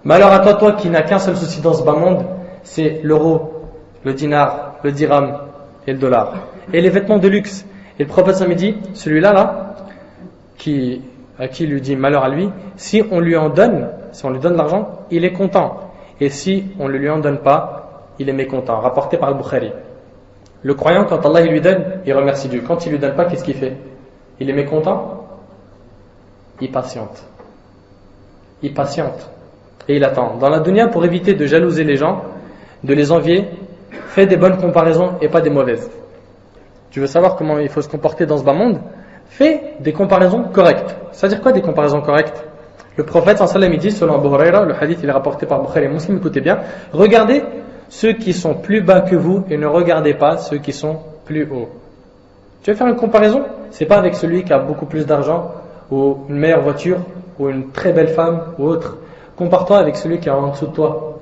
Malheur à toi, toi qui n'as qu'un seul souci dans ce bas monde, c'est l'euro, le dinar, le dirham et le dollar. Et les vêtements de luxe. Et le prophète ça me dit, celui-là, à qui lui dit malheur à lui, si on lui donne l'argent, il est content. Et si on ne lui en donne pas, il est mécontent. Rapporté par le Bukhari. Le croyant, quand Allah il lui donne, il remercie Dieu. Quand il lui donne pas, qu'est-ce qu'il fait? Il est mécontent? Il patiente. Il patiente. Et il attend. Dans la dunya, pour éviter de jalouser les gens, de les envier, fais des bonnes comparaisons et pas des mauvaises. Tu veux savoir comment il faut se comporter dans ce bas monde? Fais des comparaisons correctes. C'est-à-dire quoi des comparaisons correctes? Le prophète sallallahu alayhi wa sallam il dit, selon Abu Huraira, le hadith il est rapporté par Bukhari et Muslim, écoutez bien, regardez ceux qui sont plus bas que vous et ne regardez pas ceux qui sont plus hauts. Tu veux faire une comparaison? C'est pas avec celui qui a beaucoup plus d'argent ou une meilleure voiture ou une très belle femme ou autre. Compare-toi avec celui qui est en dessous de toi.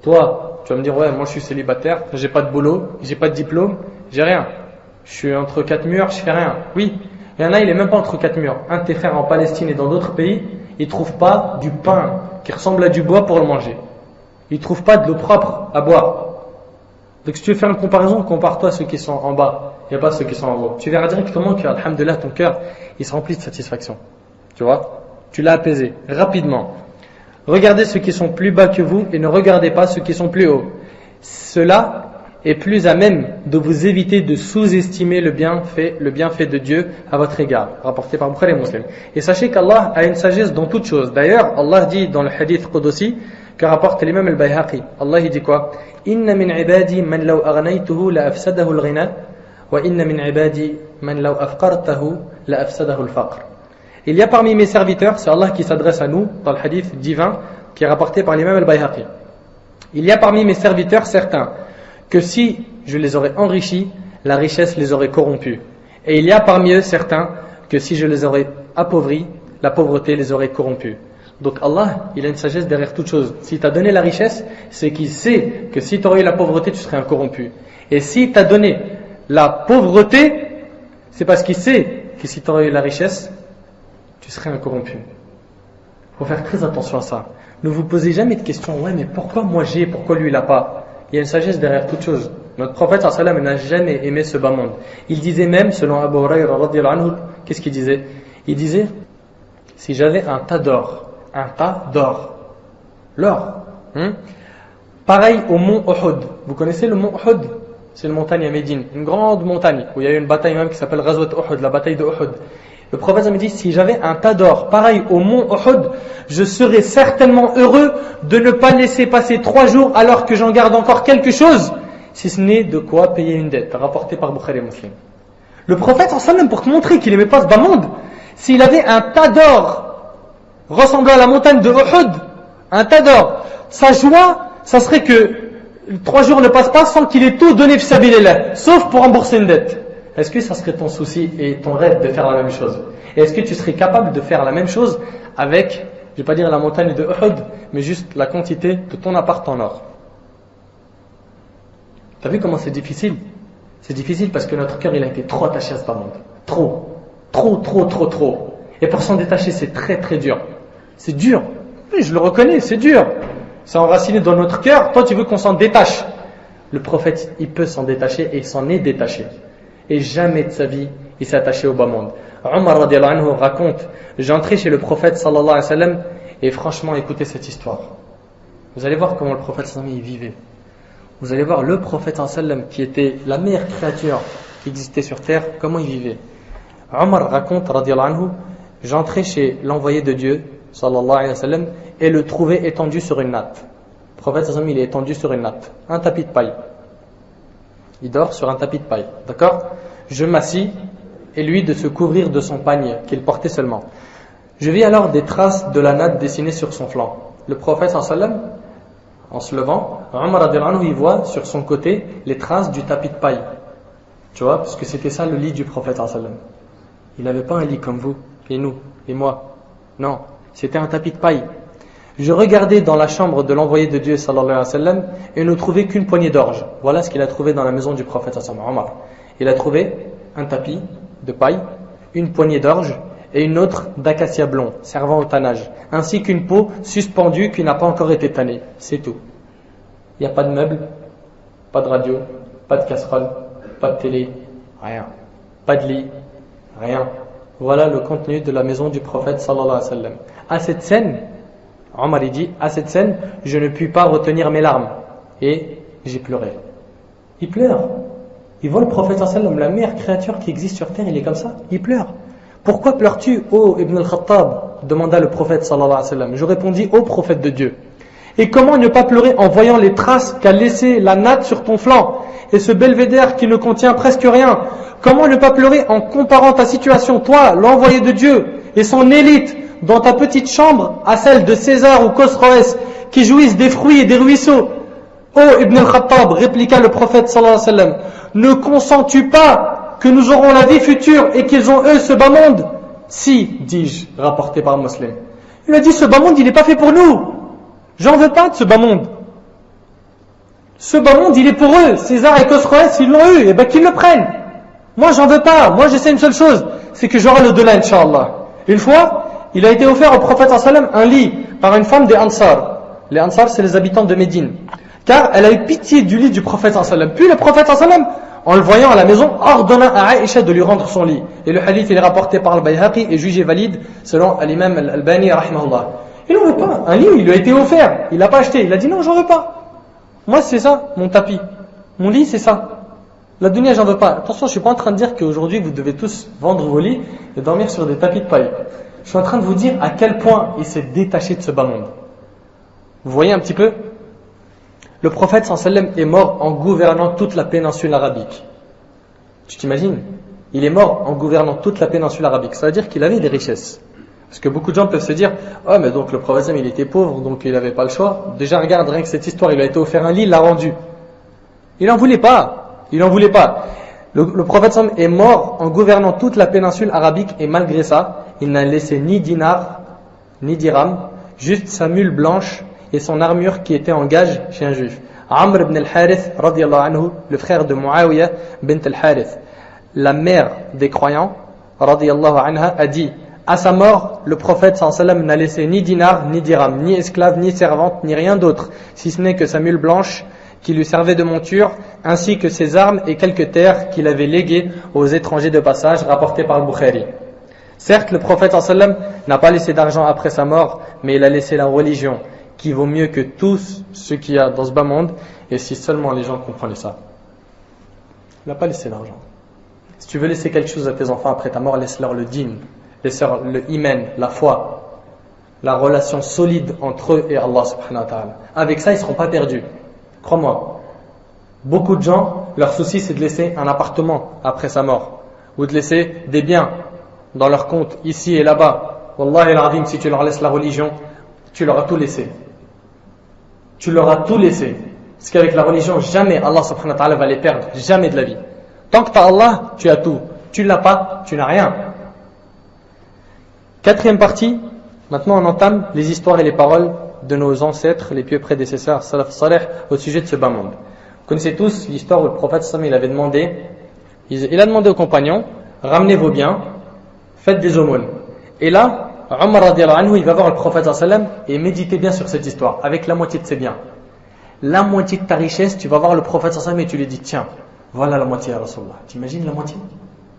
Toi, tu vas me dire, ouais, moi je suis célibataire, j'ai pas de boulot, j'ai pas de diplôme, j'ai rien. Je suis entre quatre murs, je fais rien. Oui, il y en a, il est même pas entre quatre murs. Un de tes frères en Palestine et dans d'autres pays, ils trouvent pas du pain qui ressemble à du bois pour le manger. Ils trouvent pas de l'eau propre à boire. Donc si tu veux faire une comparaison, compare-toi à ceux qui sont en bas et pas ceux qui sont en haut. Tu verras directement que, alhamdoulilah, ton cœur, il se remplit de satisfaction. Tu vois? Tu l'as apaisé rapidement. Regardez ceux qui sont plus bas que vous et ne regardez pas ceux qui sont plus hauts. Cela est plus à même de vous éviter de sous-estimer le bienfait de Dieu à votre égard. Rapporté par Bukhari et Muslim. Et sachez qu'Allah a une sagesse dans toutes choses. D'ailleurs, Allah dit dans le hadith Qudusi, que rapporte l'imam al-Bayhaqi, Allah il dit quoi? Inna min ibadi man law aghnaytuhu la afsadahu al-ghina wa inna min ibadi man law afqartahu la afsadahu al-faqr. Il y a parmi mes serviteurs, c'est Allah qui s'adresse à nous dans le hadith divin qui est rapporté par l'imam al-Bayhaqi. Il y a parmi mes serviteurs certains que si je les aurais enrichis, la richesse les aurait corrompus. Et il y a parmi eux certains que si je les aurais appauvris, la pauvreté les aurait corrompus. Donc Allah, il a une sagesse derrière toute chose. S'il t'a donné la richesse, c'est qu'il sait que si tu aurais eu la pauvreté, tu serais un corrompu. Et s'il t'a donné la pauvreté, c'est parce qu'il sait que si tu aurais eu la richesse, tu serais un corrompu. Il faut faire très attention à ça. Ne vous posez jamais de questions, ouais, mais pourquoi moi j'ai, pourquoi lui il n'a pas? Il y a une sagesse derrière toute chose. Notre prophète sallallahu alayhi wa sallam n'a jamais aimé ce bas monde. Il disait même, selon Abu Huraira radiyallahu anhu, qu'est-ce qu'il disait? Il disait, si j'avais un tas d'or, l'or, pareil au mont Uhud. Vous connaissez le mont Uhud? C'est une montagne à Médine, une grande montagne où il y a eu une bataille même qui s'appelle Ghazwat Uhud, la bataille de Uhud. Le prophète me dit, si j'avais un tas d'or pareil au mont Uhud, je serais certainement heureux de ne pas laisser passer 3 jours alors que j'en garde encore quelque chose, si ce n'est de quoi payer une dette, rapporté par Bukhari et Muslim. Le prophète, pour te montrer qu'il n'aimait pas ce bas monde, s'il avait un tas d'or ressemblant à la montagne de Uhud, un tas d'or, sa joie, ça serait que 3 jours ne passent pas sans qu'il ait tout donné fisabilillah, sauf pour rembourser une dette. Est-ce que ça serait ton souci et ton rêve de faire la même chose? Et est-ce que tu serais capable de faire la même chose avec, je vais pas dire la montagne de Uhud, mais juste la quantité de ton appart en or? T'as vu comment c'est difficile? C'est difficile parce que notre cœur il a été trop attaché à ce bas monde. Trop. Et pour s'en détacher c'est très très dur. C'est dur. Oui, je le reconnais, c'est dur. C'est enraciné dans notre cœur. Toi tu veux qu'on s'en détache. Le prophète il peut s'en détacher et il s'en est détaché. Et jamais de sa vie il s'est attaché au bas monde. Omar radiyallahu anhu raconte, j'entrais chez le prophète sallallahu alayhi wa sallam et franchement écoutez cette histoire. Vous allez voir comment le prophète sallallahu alayhi wa sallam il vivait. Vous allez voir le prophète sallallahu alayhi wa sallam qui était la meilleure créature qui existait sur terre, comment il vivait. Omar raconte radiyallahu anhu, j'entrais chez l'envoyé de Dieu sallallahu alayhi wa sallam et le trouvais étendu sur une natte. Le prophète sallallahu alayhi wa sallam il est étendu sur une natte, un tapis de paille. Il dort sur un tapis de paille, d'accord? Je m'assis et lui de se couvrir de son pagne qu'il portait seulement. Je vis alors des traces de la natte dessinées sur son flanc. Le prophète sallallahu alayhi wa sallam, en se levant, Omar radiyallahu anhu, il voit sur son côté les traces du tapis de paille. Tu vois, parce que c'était ça le lit du prophète sallallahu alayhi wa sallam. Il n'avait pas un lit comme vous et nous et moi. Non, c'était un tapis de paille. Je regardais dans la chambre de l'envoyé de Dieu sallallahu alayhi wa sallam et ne trouvais qu'une poignée d'orge. Voilà ce qu'il a trouvé dans la maison du prophète sallallahu alayhi wa sallam. Il a trouvé un tapis de paille, une poignée d'orge et une autre d'acacia blond, servant au tannage, ainsi qu'une peau suspendue qui n'a pas encore été tannée. C'est tout. Il n'y a pas de meubles, pas de radio, pas de casserole, pas de télé, rien. Pas de lit, rien. Voilà le contenu de la maison du prophète sallallahu alayhi wa sallam. À cette scène, Omar dit, à cette scène, je ne puis pas retenir mes larmes. Et j'ai pleuré. Il pleure. Il voit le prophète sallallahu alayhi wa sallam, la meilleure créature qui existe sur terre, il est comme ça. Il pleure. Pourquoi pleures-tu, ô Ibn al-Khattab? Demanda le prophète sallallahu alayhi wa sallam. Je répondis, ô prophète de Dieu. Et comment ne pas pleurer en voyant les traces qu'a laissé la natte sur ton flanc et ce belvédère qui ne contient presque rien? Comment ne pas pleurer en comparant ta situation, toi, l'envoyé de Dieu, et son élite, dans ta petite chambre, à celle de César ou Khosroès, qui jouissent des fruits et des ruisseaux? Ô Ibn al-Khattab, répliqua le prophète sallallahu alayhi wa sallam, ne consens-tu pas que nous aurons la vie future et qu'ils ont eux ce bas monde? Si, dis-je, rapporté par Muslim. Il a dit, ce bas monde, il n'est pas fait pour nous. J'en veux pas de ce bas monde. Ce bas monde, il est pour eux. César et Khosroès, ils l'ont eu, et bien qu'ils le prennent. Moi, j'en veux pas. Moi, je sais une seule chose, c'est que j'aurai l'au-delà, Inch'Allah. Une fois, il a été offert au prophète sallam un lit par une femme des Ansar. Les Ansar, c'est les habitants de Médine. Car elle a eu pitié du lit du prophète sallam. Puis le prophète sallam, en le voyant à la maison, ordonna à Aïcha de lui rendre son lit. Et le hadith, il est rapporté par al-Bayhaqi et jugé valide selon l'imam al-Albani, rahimahullah. Il n'en veut pas. Un lit, il lui a été offert. Il l'a pas acheté. Il a dit non, j'en veux pas. Moi, c'est ça, mon tapis. Mon lit, c'est ça. La dunya, j'en veux pas. Attention, je suis pas en train de dire qu'aujourd'hui, vous devez tous vendre vos lits et dormir sur des tapis de paille. Je suis en train de vous dire à quel point il s'est détaché de ce bas monde. Vous voyez un petit peu? Le prophète sallam est mort en gouvernant toute la péninsule arabique. Tu t'imagines? Il est mort en gouvernant toute la péninsule arabique. Ça veut dire qu'il avait des richesses. Parce que beaucoup de gens peuvent se dire, oh mais donc le prophète il était pauvre, donc il n'avait pas le choix. Déjà regarde rien que cette histoire, il a été offert un lit, il l'a rendu. Il n'en voulait pas. Il n'en voulait pas. Le prophète est mort en gouvernant toute la péninsule arabique et malgré ça, il n'a laissé ni dinar, ni dirham, juste sa mule blanche et son armure qui était en gage chez un juif. Amr ibn al-Harith, radiyallahu anhu, le frère de Muawiyah bint al-Harith, la mère des croyants, radiyallahu anha, a dit, à sa mort, le prophète sallam n'a laissé ni dinar, ni dirham, ni esclave, ni servante, ni rien d'autre, si ce n'est que sa mule blanche qui lui servait de monture, ainsi que ses armes et quelques terres qu'il avait léguées aux étrangers de passage, rapportés par le Bukhari. Certes, le prophète sallam n'a pas laissé d'argent après sa mort, mais il a laissé la religion, qui vaut mieux que tout ce qu'il y a dans ce bas monde, et si seulement les gens comprenaient ça. Il n'a pas laissé d'argent. Si tu veux laisser quelque chose à tes enfants après ta mort, laisse-leur le din, laisse-leur le iman, la foi, la relation solide entre eux et Allah subhanahu wa ta'ala. Avec ça, ils ne seront pas perdus. Crois-moi, beaucoup de gens, leur souci c'est de laisser un appartement après sa mort, ou de laisser des biens dans leur compte, ici et là-bas. Wallahi al-azim, si tu leur laisses la religion, tu leur as tout laissé. Tu leur as tout laissé. Parce qu'avec la religion, jamais Allah subhanahu wa ta'ala va les perdre, jamais de la vie. Tant que tu as Allah, tu as tout. Tu ne l'as pas, tu n'as rien. Quatrième partie, maintenant on entame les histoires et les paroles de nos ancêtres, les pieux prédécesseurs, salaf salih, au sujet de ce bas monde. Vous connaissez tous l'histoire où le prophète sallam il avait demandé, il a demandé aux compagnons, ramenez vos biens, faites des aumônes. Et là, Omar radiallahu anhu, il va voir le prophète sallam et méditez bien sur cette histoire, avec la moitié de ses biens. La moitié de ta richesse, tu vas voir le prophète sallam et tu lui dis, tiens, voilà la moitié à Rasulullah. T'imagines la moitié?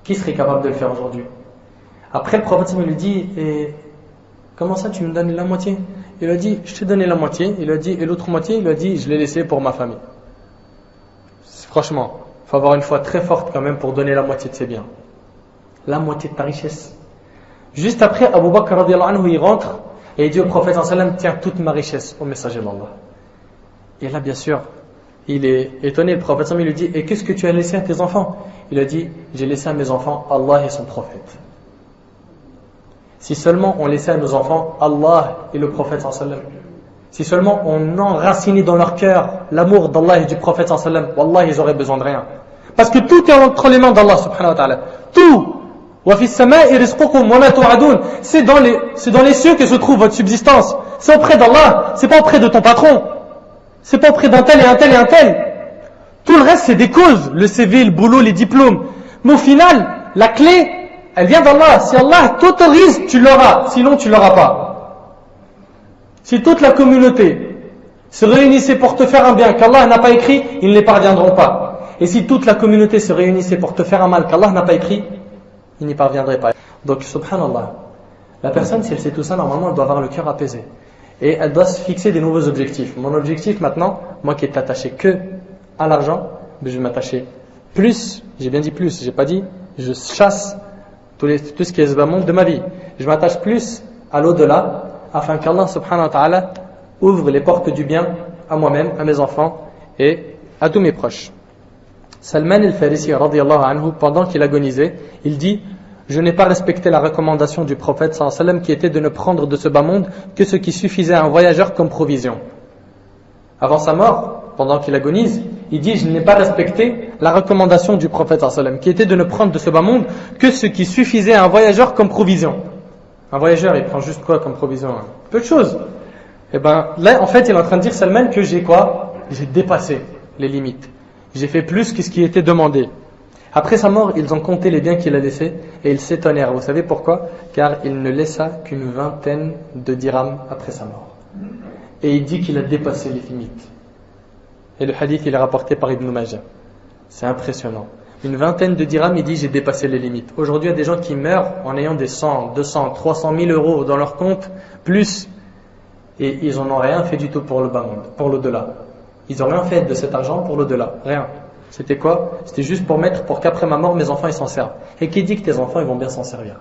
Qui serait capable de le faire aujourd'hui? Après le prophète sallam lui dit, et comment ça tu me donnes la moitié? Il a dit, je t'ai donné la moitié. Il a dit, et l'autre moitié? Il a dit, je l'ai laissé pour ma famille. Franchement, il faut avoir une foi très forte quand même pour donner la moitié de ses biens. La moitié de ta richesse. Juste après, Abu Bakr radiallahu anhu, il rentre et il dit au prophète sallam, tiens toute ma richesse au messager d'Allah. Et là, bien sûr, il est étonné. Le prophète sallam, il lui dit, et qu'est-ce que tu as laissé à tes enfants? Il a dit, j'ai laissé à mes enfants Allah et son prophète. Si seulement on laissait à nos enfants Allah et le prophète sallam, si seulement on enracinait dans leur cœur l'amour d'Allah et du prophète sallam, wallah ils auraient besoin de rien. Parce que tout est entre les mains d'Allah subhanahu wa ta'ala. Tout. C'est dans les cieux que se trouve votre subsistance. C'est auprès d'Allah, c'est pas auprès de ton patron. C'est pas auprès d'un tel et un tel et un tel. Tout le reste c'est des causes, le CV, le boulot, les diplômes. Mais au final, la clé, elle vient d'Allah. Si Allah t'autorise, tu l'auras. Sinon, tu l'auras pas. Si toute la communauté se réunissait pour te faire un bien qu'Allah n'a pas écrit, ils ne les parviendront pas. Et si toute la communauté se réunissait pour te faire un mal qu'Allah n'a pas écrit, ils n'y parviendraient pas. Donc, subhanallah, la personne, si elle sait tout ça, normalement, elle doit avoir le cœur apaisé. Et elle doit se fixer des nouveaux objectifs. Mon objectif maintenant, moi qui est attaché que à l'argent, je vais m'attacher plus, j'ai bien dit plus, j'ai pas dit, je chasse tout ce qui est ce bas monde de ma vie. Je m'attache plus à l'au-delà, afin qu'Allah subhanahu wa ta'ala ouvre les portes du bien à moi-même, à mes enfants et à tous mes proches. Salman al-Farisi radiyallahu anhu, pendant qu'il agonisait, il dit: je n'ai pas respecté la recommandation du prophète sallallahu alayhi wa sallam qui était de ne prendre de ce bas monde que ce qui suffisait à un voyageur comme provision. Avant sa mort, pendant qu'il agonise, il dit: je n'ai pas respecté la recommandation du prophète sallallahu alayhi wa sallam qui était de ne prendre de ce bas monde que ce qui suffisait à un voyageur comme provision. Un voyageur, il prend juste quoi comme provision? Peu de choses. Et ben là, en fait, il est en train de dire, Salman, que j'ai quoi? J'ai dépassé les limites. J'ai fait plus que ce qui était demandé. Après sa mort, ils ont compté les biens qu'il a laissés et ils s'étonnèrent. Vous savez pourquoi? Car il ne laissa qu'une 20aine de dirhams après sa mort. Et il dit qu'il a dépassé les limites. Et le hadith, il est rapporté par Ibn Majah. C'est impressionnant. Une 20aine de dirhams, il dit: j'ai dépassé les limites. Aujourd'hui, il y a des gens qui meurent en ayant des 100, 200, 300 000 euros dans leur compte, plus, et ils n'en ont rien fait du tout pour le bas monde, pour l'au-delà. Ils n'ont rien fait de cet argent pour l'au-delà. Rien. C'était quoi? C'était juste pour qu'après ma mort, mes enfants ils s'en servent. Et qui dit que tes enfants ils vont bien s'en servir?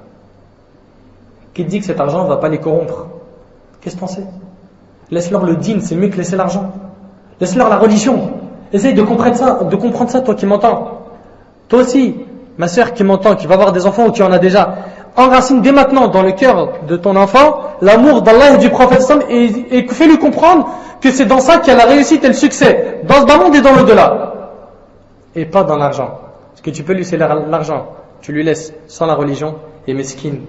Qui dit que cet argent ne va pas les corrompre? Qu'est-ce que tu pensais? Laisse-leur le dîn, c'est mieux que laisser l'argent. Laisse-leur la religion. Essaye de comprendre ça, toi qui m'entends. Toi aussi, ma sœur qui m'entend, qui va avoir des enfants ou qui en a déjà, enracine dès maintenant dans le cœur de ton enfant l'amour d'Allah et du prophète et fais-lui comprendre que c'est dans ça qu'il y a la réussite et le succès, dans ce bas monde et dans l'au-delà. Et pas dans l'argent. Parce que tu peux lui laisser l'argent, tu lui laisses sans la religion, et mesquine,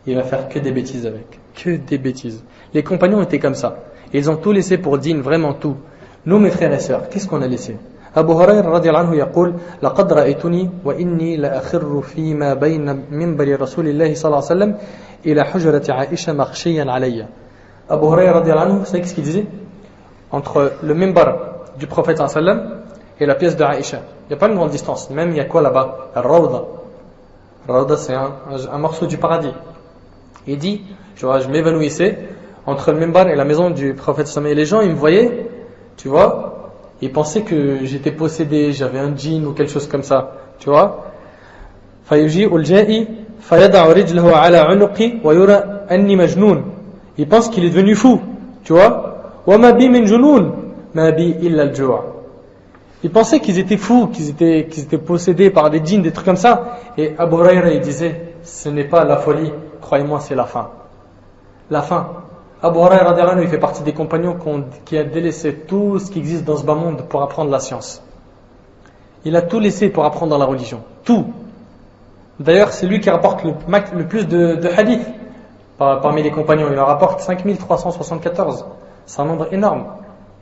il va faire que des bêtises avec. Que des bêtises. Les compagnons étaient comme ça. Ils ont tout laissé pour dîn, vraiment tout. Nous, mes frères et sœurs, qu'est-ce qu'on a laissé? Abu Hurayra radiyallahu anhu yaqul: laqad ra'aytuni wa inni la akhirru fi ma bayna minbari rasulillahi sallallahu alayhi wa sallam ila hujrati Aisha makhshiyan alayya. Abu Hurayra radiyallahu anhu, vous savez ce qu'il disait? Entre le minbar du prophète sallallahu alayhi wa sallam et la pièce de Aïcha, il n'y a pas une grande distance. Même il y a quoi là-bas? Al-Rawda. Al-Rawda, c'est un morceau du paradis. Il dit, je m'évanouissais entre le minbar et la maison du prophète sallallahu alayhi wa sallam. Et les gens, ils me voyaient, tu vois, ils pensaient que j'étais possédé, j'avais un djinn ou quelque chose comme ça, tu vois. فَيُجِيءُ الْجَائِ فَيَدَعُ رِجْلَهُ عَلَى عُنُقِي وَيُرَى أَنِّي مَجْنُونَ. Il pense qu'il est devenu fou, tu vois. وَمَا بِي مِنْ جُنُونَ مَا بِي إِلَّا الْجُوعَ. Ils pensaient qu'ils étaient fous, qu'ils étaient possédés par des djinns, des trucs comme ça. Et Abu Hurayra, il disait: ce n'est pas la folie, croyez-moi, c'est la faim. La faim. Abu Hurayra, il fait partie des compagnons qui a délaissé tout ce qui existe dans ce bas monde pour apprendre la science. Il a tout laissé pour apprendre la religion. Tout. D'ailleurs, c'est lui qui rapporte le plus de hadiths parmi les compagnons. Il en rapporte 5374. C'est un nombre énorme.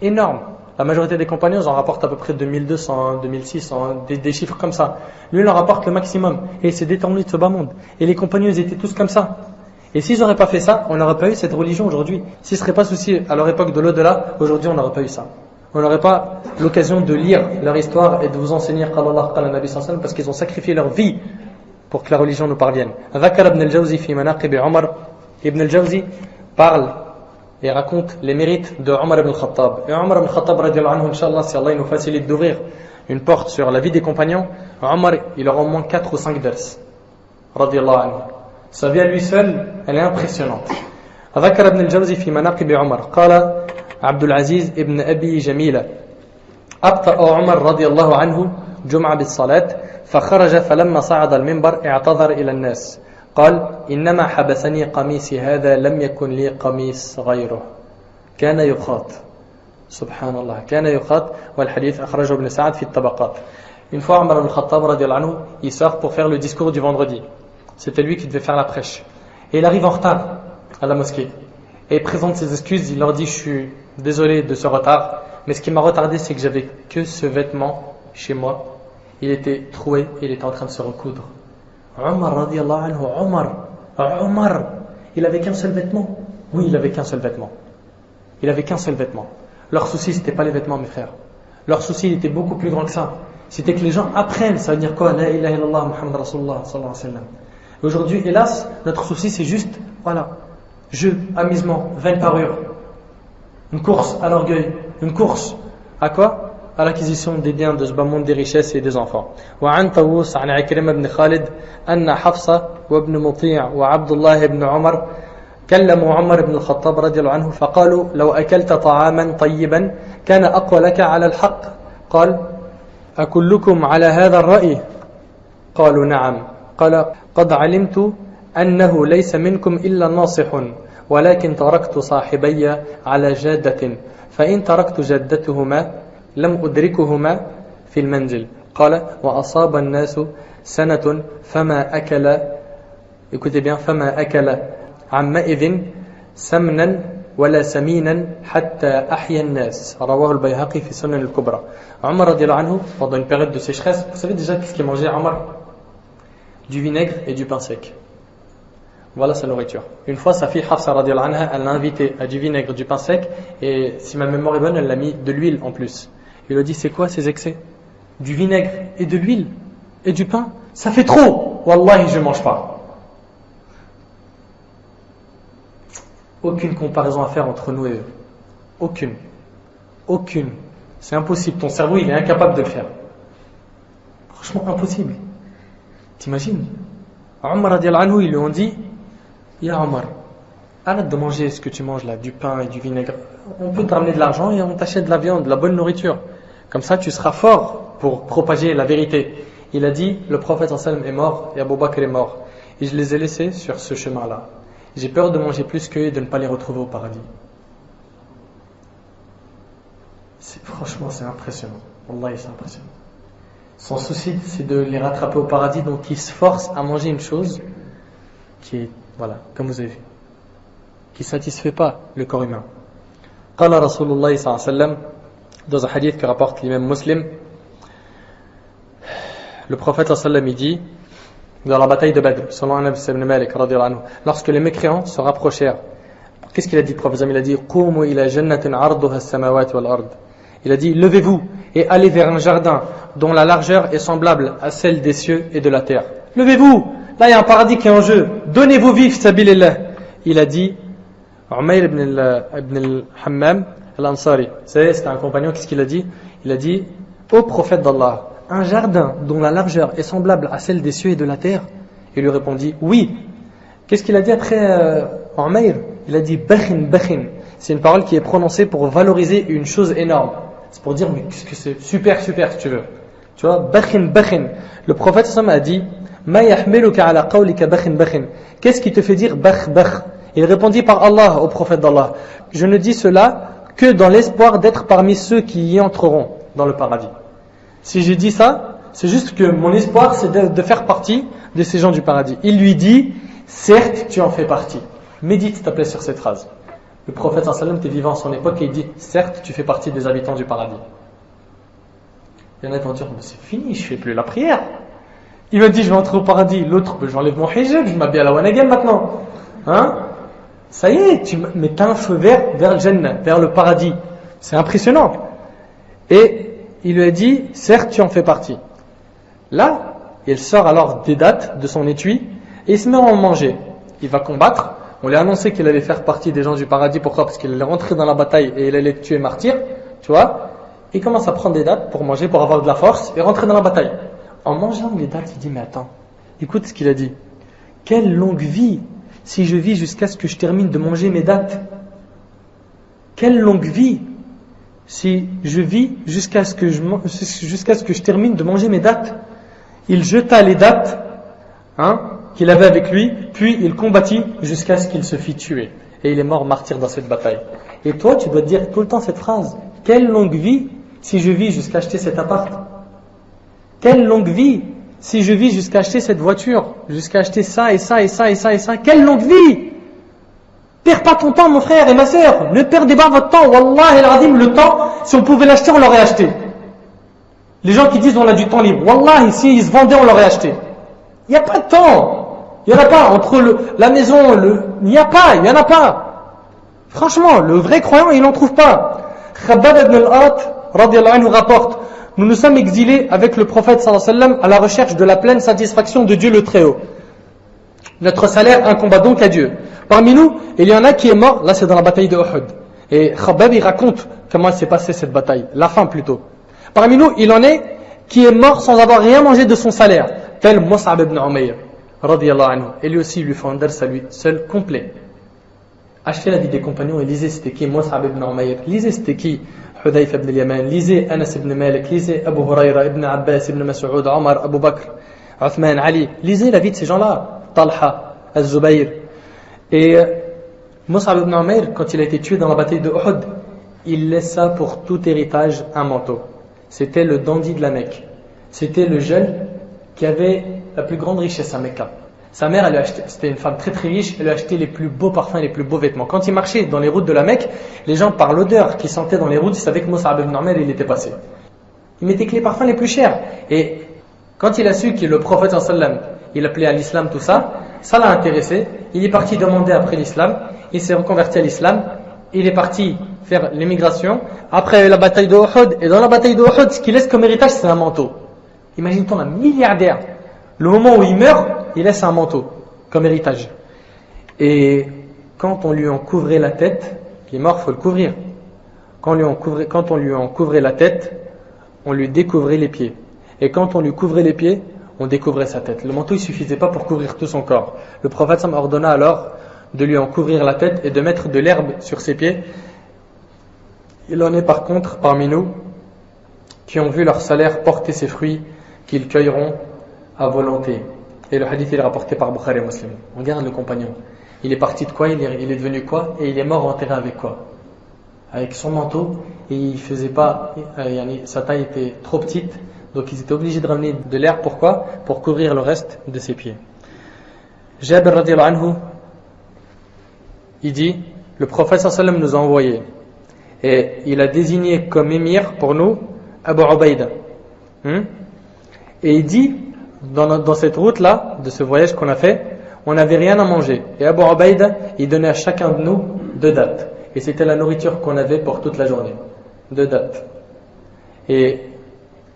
Énorme. La majorité des compagnons en rapportent à peu près 2200, 2600, des chiffres comme ça. Lui, il en rapporte le maximum. Et il s'est détourné de ce bas monde. Et les compagnons, ils étaient tous comme ça. Et s'ils n'auraient pas fait ça, on n'aurait pas eu cette religion aujourd'hui. S'ils ne seraient pas souciés à leur époque de l'au-delà, aujourd'hui, on n'aurait pas eu ça. On n'aurait pas l'occasion de lire leur histoire et de vous enseigner qala Allah, qala Nabi sallallahu alayhi wa sallam, parce qu'ils ont sacrifié leur vie pour que la religion nous parvienne. Dhakar ibn al-Jawzi fi manaqib Omar. Ibn al-Jawzi parle et raconte les mérites de Omar ibn al-Khattab. Et Omar ibn al-Khattab, radiallahu anhu, Inch'Allah, si Allah nous facilite d'ouvrir une porte sur la vie des compagnons, Omar, il aura au moins 4 ou 5 vers. Radiallahu anhu. Sa vie à lui seul, elle est impressionnante. ذكر ابن الجوزي في مناقب عمر قال عبد العزيز ابن أبي جميلة أبطأ عمر رضي الله عنه جمعة بالصلاة فخرج فلما صعد المنبر اعتذر إلى الناس قال إنما حبسني قميصي هذا لم يكن لي قميص غيره كان يخاط سبحان الله كان يخاط والحديث أخرجه ابن سعد في الطبقات. Une fois Omar ibn al-Khattab radiallahu anhu, il sort pour faire le discours du vendredi. C'était lui qui devait faire la prêche. Et il arrive en retard à la mosquée. Et il présente ses excuses, il leur dit: je suis désolé de ce retard, mais ce qui m'a retardé, c'est que j'avais que ce vêtement chez moi. Il était troué et il était en train de se recoudre. Omar radiallahu anhu, Omar, il avait qu'un seul vêtement. Oui, il avait qu'un seul vêtement. Il avait qu'un seul vêtement. Leur souci, c'était pas les vêtements, mes frères. Leur souci, il était beaucoup plus grand que ça. C'était que les gens apprennent, ça veut dire quoi? La ilaha illallah, Muhammad Rasulullah, sallallahu alayhi wa sallam. Aujourd'hui, hélas, notre souci, c'est juste, voilà, jeu, amusement, vaine parure. Une course à l'orgueil. Une course à quoi? À l'acquisition des biens de ce bas monde, des richesses et des enfants. وعن طاووس عن عكرمة بن خالد أن حفصة وابن مطيع وعبد الله بن عمر كلموا عمر بن الخطاب رضي الله عنه فقالوا لو أكلت طعاما طيبا كان أقوى لك على الحق قال أكلكم على هذا الرأي قالوا نعم قال قد علمت أنه ليس منكم إلا ناصح ولكن تركت صاحبي على جادة فإن تركت جدتهما لم أدركهما في المنزل قال وأصاب الناس سنة فما أكل écoutez bien فما أكل عمئذ سمنا ولا سمينا حتى أحيا الناس رواه البيهقي في سنن الكبرى. Omar radiallahu anhu, pendant une période de sécheresse, vous savez déjà qu'est-ce qu'il mangeait Omar? Du vinaigre et du pain sec. Voilà sa nourriture. Une fois, sa fille Hafsa radiallahu anha, elle l'a invité à du vinaigre, du pain sec, et si ma mémoire est bonne, elle l'a mis de l'huile en plus. Il lui a dit, c'est quoi ces excès? Du vinaigre et de l'huile et du pain? Ça fait trop! Wallahi, je ne mange pas. Aucune comparaison à faire entre nous et eux. Aucune. C'est impossible. Ton cerveau, il est incapable de le faire. Franchement, impossible. T'imagines? Omar radiallahu anhu, ils lui ont dit, Ya Omar, arrête de manger ce que tu manges là, du pain et du vinaigre. On peut te ramener de l'argent et on t'achète de la viande, de la bonne nourriture. Comme ça, tu seras fort pour propager la vérité. Il a dit, le prophète sallallahu alayhi wa sallam est mort et Abu Bakr est mort. Et je les ai laissés sur ce chemin-là. J'ai peur de manger plus qu'eux et de ne pas les retrouver au paradis. Franchement, c'est impressionnant. Wallahi, c'est impressionnant. Son souci, c'est de les rattraper au paradis, donc il se force à manger une chose qui est, voilà, comme vous avez vu, qui ne satisfait pas le corps humain. Qala Rasulullah sallallahu alayhi wa sallam, dans un hadith que rapporte l'imam Muslim, le prophète sallallahu alayhi wa sallam, il dit, dans la bataille de Badr, selon Anas ibn Malik, lorsque les mécréants se rapprochèrent, qu'est-ce qu'il a dit, le prophète? Il a dit, Qumu ila jannatin arduha as-samawati wal ard. Il a dit, levez-vous et allez vers un jardin dont la largeur est semblable à celle des cieux et de la terre. Levez-vous, là il y a un paradis qui est en jeu, donnez vos vies, sabilillah. Il a dit, Umayr ibn al-Hammam al-Ansari, c'est un compagnon, qu'est-ce qu'il a dit? Il a dit, ô prophète d'Allah, un jardin dont la largeur est semblable à celle des cieux et de la terre? Il lui répondit, oui. Qu'est-ce qu'il a dit après Umayr? Il a dit, bakhin. C'est une parole qui est prononcée pour valoriser une chose énorme. C'est pour dire, mais qu'est-ce que c'est super, si tu veux. Tu vois, bakhin. Le prophète sallam a dit, ma yahmiluka ala qawlika bakhin. Qu'est-ce qui te fait dire bakh? Il répondit par Allah au prophète d'Allah, je ne dis cela que dans l'espoir d'être parmi ceux qui y entreront dans le paradis. Si j'ai dit ça, c'est juste que mon espoir, c'est de faire partie de ces gens du paradis. Il lui dit, certes, tu en fais partie. Médite, s'il te plaît, sur cette phrase. Le prophète sallallahu alayhi wa sallam était vivant à son époque et il dit, certes, tu fais partie des habitants du paradis. Il y en a qui vont dire, mais c'est fini, je fais plus la prière. Il m'a dit, je vais entrer au paradis. L'autre, j'enlève mon hijab, je m'habille à la Wanagam maintenant. Hein? Ça y est, mais t'as un feu vert vers le Jannah, vers le paradis. C'est impressionnant. Et il lui a dit, certes, tu en fais partie. Là, il sort alors des dates de son étui et il se met à en manger. Il va combattre. On lui a annoncé qu'il allait faire partie des gens du paradis. Pourquoi? Parce qu'il allait rentrer dans la bataille et il allait tuer martyr. Tu vois? Il commence à prendre des dates pour manger, pour avoir de la force et rentrer dans la bataille. En mangeant les dates, il dit, mais attends, écoute ce qu'il a dit. Quelle longue vie si je vis jusqu'à ce que je termine de manger mes dates. Quelle longue vie si je vis jusqu'à ce que je termine de manger mes dates. Il jeta les dates qu'il avait avec lui, puis il combattit jusqu'à ce qu'il se fit tuer. Et il est mort martyr dans cette bataille. Et toi, tu dois te dire tout le temps cette phrase. Quelle longue vie si je vis jusqu'à acheter cet appart. Quelle longue vie si je vis jusqu'à acheter cette voiture, jusqu'à acheter ça et ça et ça et ça et ça. Quelle longue vie! Perds pas ton temps, mon frère et ma sœur. Ne perdez pas votre temps. Wallah el-Azim, le temps, si on pouvait l'acheter, on l'aurait acheté. Les gens qui disent on a du temps libre. Wallah, si ils se vendaient, on l'aurait acheté. Il n'y a pas de temps. Il n'y en a pas entre la maison, il n'y en a pas. Franchement, le vrai croyant, il n'en trouve pas. Khabbab ibn al-Arat, radiyallahu anhu, rapporte: nous nous sommes exilés avec le prophète sallallahu alayhi wa sallam à la recherche de la pleine satisfaction de Dieu le Très-Haut. Notre salaire incomba donc à Dieu. Parmi nous, il y en a qui est mort, là c'est dans la bataille de Uhud. Et Khabbab il raconte comment s'est passée cette bataille, la fin plutôt. Parmi nous, il en est qui est mort sans avoir rien mangé de son salaire, tel Mus'ab ibn Umayr, radiyallahu anhu. Et lui aussi, il lui fait un dars à lui seul, complet. Achetez la vie des compagnons et lisez c'était qui Mus'ab ibn Umayr, lisez c'était qui Hudayf ibn al-Yaman, lisez Anas ibn Malik, lisez Abu Hurayra, ibn Abbas, ibn Mas'ud, Omar, Abu Bakr, Uthman, Ali. Lisez la vie de ces gens-là, Talha, Az-Zubayr. Et Mus'ab ibn Umayr, quand il a été tué dans la bataille de Uhud, il laissa pour tout héritage un manteau. C'était le dandy de la Mecque. C'était le jeune qui avait la plus grande richesse à Mecca. Sa mère, elle lui a acheté, c'était une femme très très riche, elle lui a acheté les plus beaux parfums, les plus beaux vêtements. Quand il marchait dans les routes de la Mecque, les gens, par l'odeur qu'ils sentaient dans les routes, ils savaient que Mus'ab ibn Umayr, il était passé. Il mettait que les parfums les plus chers. Et quand il a su que le prophète sallallahu alayhi wa sallam, il appelait à l'islam tout ça, ça l'a intéressé. Il est parti demander après l'islam, il s'est reconverti à l'islam, il est parti faire l'émigration. Après la bataille de Uhud, et dans la bataille de Uhud, ce qu'il laisse comme héritage, c'est un manteau. Imagine-toi un milliardaire. Le moment où il meurt, il laisse un manteau comme héritage. Et quand on lui en couvrait la tête, il est mort, il faut le couvrir. Quand on lui en couvrait la tête, on lui découvrait les pieds. Et quand on lui couvrait les pieds, on découvrait sa tête. Le manteau, il ne suffisait pas pour couvrir tout son corps. Le prophète Sam ordonna alors de lui en couvrir la tête et de mettre de l'herbe sur ses pieds. Il en est par contre parmi nous qui ont vu leur salaire porter ses fruits, qu'ils cueilleront à volonté. Et le hadith il est rapporté par Bukhari et Muslim. Regarde le compagnon. Il est parti de quoi, il est devenu quoi, et il est mort enterré avec quoi? Avec son manteau, et il faisait pas, sa taille était trop petite, donc ils étaient obligés de ramener de l'air. Pourquoi? Pour couvrir le reste de ses pieds. Jabir radiyallahu anhu, il dit, le prophète sallallahu alayhi wa sallam nous a envoyés, et il a désigné comme émir pour nous Abu Ubaïda. Et il dit, dans cette route-là, de ce voyage qu'on a fait, on n'avait rien à manger. Et Abu Ubaïda, il donnait à chacun de nous 2 dattes. Et c'était la nourriture qu'on avait pour toute la journée. 2 dattes. Et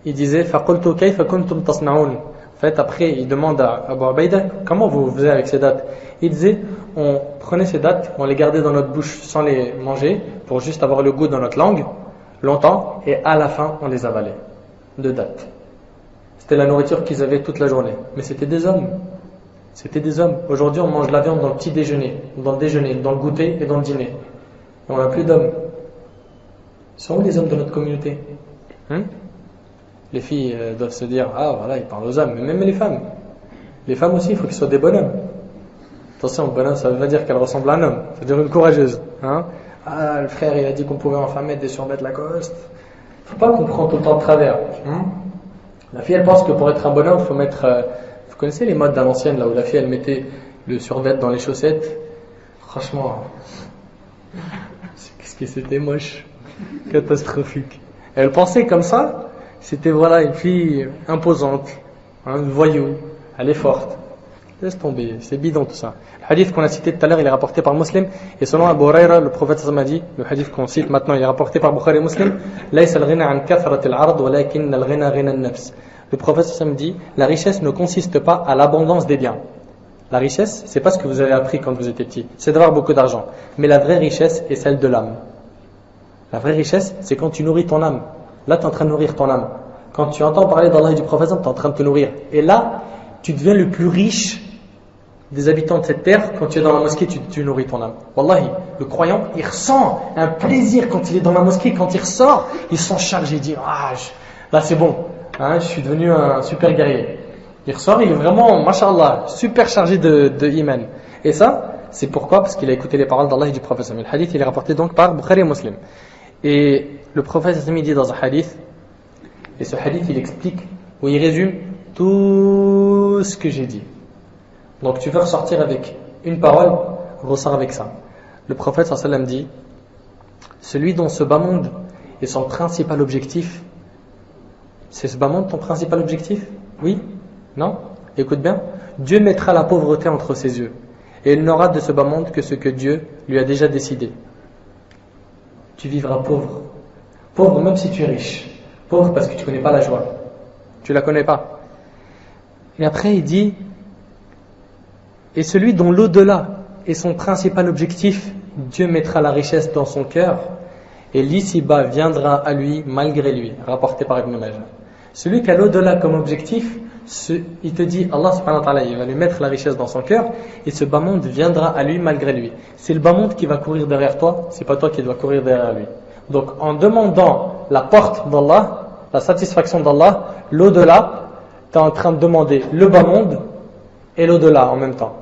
il disait, فَقُلْتُ كَيْفَ كُنْتُمْ تَصْنَعُونَ. En fait, après, il demande à Abu Ubaïda, comment vous faisiez avec ces dattes? Il disait, on prenait ces dattes, on les gardait dans notre bouche sans les manger, pour juste avoir le goût dans notre langue, longtemps, et à la fin, on les avalait. 2 dattes. C'était la nourriture qu'ils avaient toute la journée. Mais c'était des hommes. C'était des hommes. Aujourd'hui, on mange la viande dans le petit déjeuner, dans le déjeuner, dans le goûter et dans le dîner. Et on n'a plus d'hommes. Sont où les hommes de notre communauté? Les filles doivent se dire, ah voilà, ils parlent aux hommes. Mais même les femmes. Les femmes aussi, il faut qu'ils soient des bonhommes. Attention, bonhomme, ça veut pas dire qu'elle ressemble à un homme. Ça veut dire une courageuse. Ah, le frère, il a dit qu'on pouvait enfin mettre des survêtements Lacoste. Il ne faut pas qu'on prenne tout le temps de travers. La fille, elle pense que pour être un bonhomme, il faut mettre... vous connaissez les modes à l'ancienne, là où la fille, elle mettait le survêt dans les chaussettes? Franchement, qu'est-ce que c'était moche. Catastrophique. Elle pensait comme ça, c'était voilà une fille imposante, une voyou, elle est forte. Laisse tomber, c'est bidon tout ça. Le hadith qu'on a cité tout à l'heure, il est rapporté par Muslim, et selon Abu Hurayra, le prophète sallallahu alayhi wa sallam a dit, le hadith qu'on cite maintenant, il est rapporté par Bukhari et Muslim, لَيْسَ الْغِنَى عَنْ كَثْرَةِ الْعَرْضِ وَلَكِنَّ الْغِنَى غِنَى النَّفْسِ. Le prophète sallallahu alayhi wa sallam dit, la richesse ne consiste pas à l'abondance des biens. La richesse, c'est pas ce que vous avez appris quand vous étiez petit, c'est d'avoir beaucoup d'argent. Mais la vraie richesse est celle de l'âme. La vraie richesse, c'est quand tu nourris ton âme. Là, tu es en train de nourrir ton âme. Quand tu entends parler d'Allah et du prophète, tu es en train de te nourrir. Et là, tu deviens le plus riche des habitants de cette terre. Quand tu es dans la mosquée, tu nourris ton âme. Wallahi, le croyant, il ressent un plaisir quand il est dans la mosquée. Quand il ressort, il s'en charge. Il dit, là c'est bon, je suis devenu un super guerrier. Il ressort, il est vraiment, mashallah, super chargé de iman. Et ça, c'est pourquoi? Parce qu'il a écouté les paroles d'Allah et du prophète. Le hadith, il est rapporté donc par Bukhari et Muslim. Et le prophète il dit dans un hadith, et ce hadith il explique, où il résume tout ce que j'ai dit. Donc tu veux ressortir avec une parole, ressort avec ça. Le prophète sallallahu alayhi wa sallam dit, celui dont ce bas monde est son principal objectif, c'est ce bas monde ton principal objectif? Oui? Non? écoute bien, Dieu mettra la pauvreté entre ses yeux et il n'aura de ce bas monde que ce que Dieu lui a déjà décidé. Tu vivras pauvre. Pauvre même si tu es riche. Pauvre parce que tu ne connais pas la joie. Tu ne la connais pas. Et après il dit, et celui dont l'au-delà est son principal objectif, Dieu mettra la richesse dans son cœur et l'ici-bas viendra à lui malgré lui. Rapporté par Ibn Majah. Celui qui a l'au-delà comme objectif, il te dit, Allah subhanahu wa ta'ala, il va lui mettre la richesse dans son cœur et ce bas monde viendra à lui malgré lui. C'est le bas monde qui va courir derrière toi, c'est pas toi qui dois courir derrière lui. Donc en demandant la porte d'Allah, la satisfaction d'Allah, l'au-delà, tu es en train de demander le bas monde et l'au-delà en même temps.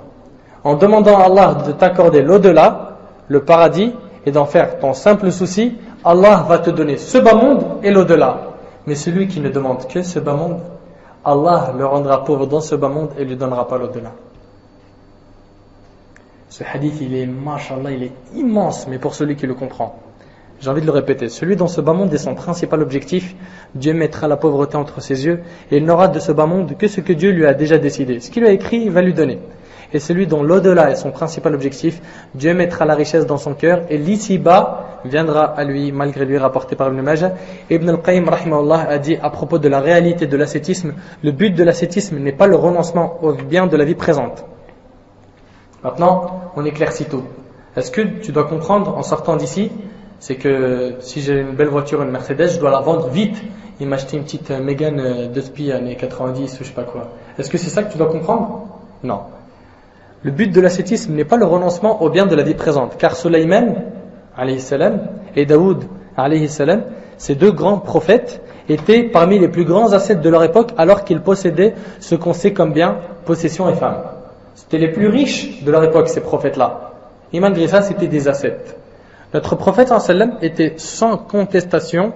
En demandant à Allah de t'accorder l'au-delà, le paradis, et d'en faire ton simple souci, Allah va te donner ce bas monde et l'au-delà. Mais celui qui ne demande que ce bas monde, Allah le rendra pauvre dans ce bas monde et ne lui donnera pas l'au-delà. Ce hadith, il est, mashallah, il est immense, mais pour celui qui le comprend. J'ai envie de le répéter. Celui dont ce bas monde est son principal objectif, Dieu mettra la pauvreté entre ses yeux et il n'aura de ce bas monde que ce que Dieu lui a déjà décidé. Ce qu'il lui a écrit, il va lui donner. Et celui dont l'au-delà est son principal objectif, Dieu mettra la richesse dans son cœur et l'ici-bas viendra à lui, malgré lui, rapporté par Ibn Majah. Ibn al-Qayyim rahimahullah a dit à propos de la réalité de l'ascétisme, le but de l'ascétisme n'est pas le renoncement au bien de la vie présente. Maintenant, on éclaircit tout. Est-ce que tu dois comprendre en sortant d'ici, c'est que si j'ai une belle voiture, une Mercedes, je dois la vendre vite et m'acheter une petite Mégane de spi années 90 ou je sais pas quoi. Est-ce que c'est ça que tu dois comprendre? Non. Le but de l'ascétisme n'est pas le renoncement au bien de la vie présente, car Sulayman alayhi salam et Daoud alayhi salam, ces deux grands prophètes, étaient parmi les plus grands ascètes de leur époque alors qu'ils possédaient ce qu'on sait comme bien, possession et femmes. C'était les plus riches de leur époque, ces prophètes-là. Et malgré ça, c'était des ascètes. Notre prophète sallam était sans contestation